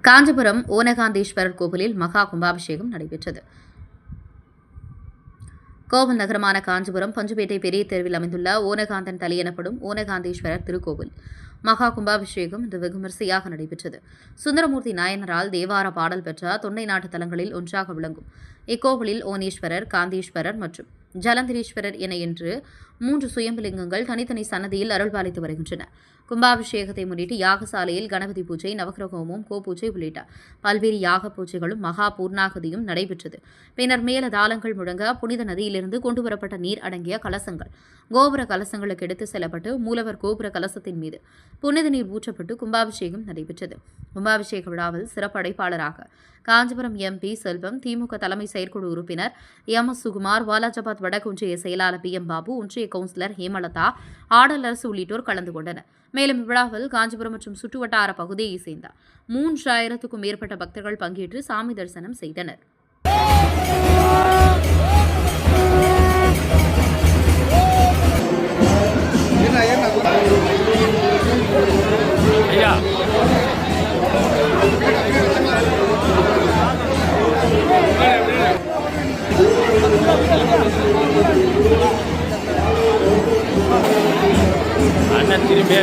காஞ்சிபுரம் ஓனகாந்தீஸ்வரர் கோவிலில் மகா கும்பாபிஷேகம் நடைபெற்றது. கோவில் நகரமான காஞ்சிபுரம் பஞ்சுப்பேட்டை பெரிய தெருவில் அமைந்துள்ள ஓனகாந்தன் தலி எனப்படும் ஓனகாந்தீஸ்வரர் திருக்கோவில் மகா கும்பாபிஷேகம் இன்று வெகுமரிசையாக நடைபெற்றது. சுந்தரமூர்த்தி நாயனரால் தேவார பாடல் பெற்ற தொண்டை நாட்டு தலங்களில் ஒன்றாக விளங்கும் இக்கோவிலில் ஓனீஸ்வரர், காந்தீஸ்வரர் மற்றும் ஜலந்திரீஸ்வரர் என என்று 3 சுயம்பலிங்கங்கள் தனித்தனி சன்னதியில் அருள்பாலித்து வருகின்றன. கும்பாபிஷேகத்தை முன்னிட்டு யாகசாலையில் கணபதி பூஜை, நவக்கிரக ஹோமம், கோபூஜை உள்ளிட்ட பல்வேறு யாக பூஜைகளும் மகா பூர்ணாகதியும் நடைபெற்றது. பின்னர் மேலதாளங்கள் முழங்க புனித நதியிலிருந்து கொண்டுவரப்பட்ட நீர் அடங்கிய கலசங்கள் கோபுர கலசங்களுக்கு எடுத்து செல்லப்பட்டு மூலவர் கோபுர கலசத்தின் மீது புனித நீர் ஊற்றப்பட்டு கும்பாபிஷேகம் நடைபெற்றது. கும்பாபிஷேக விழாவில் சிறப்பு அழைப்பாளராக காஞ்சிபுரம் MP செல்வம், திமுக தலைமை செயற்குழு உறுப்பினர் MS சுகுமார், வாலாஜாபாத் வடக்கு ஒன்றிய செயலாளர் PM பாபு, ஒன்றிய கவுன்சிலர் ஹேமலதா, ஆடலரசு உள்ளிட்டோர் கலந்து கொண்டனர். மேலும் இவ்விழாவில் காஞ்சிபுரம் மற்றும் சுற்றுவட்டார பகுதியைச் சேர்ந்த 3000க்கும் மேற்பட்ட பக்தர்கள் பங்கேற்று சாமி தரிசனம் செய்தனர். அண்ணன் திரும்பி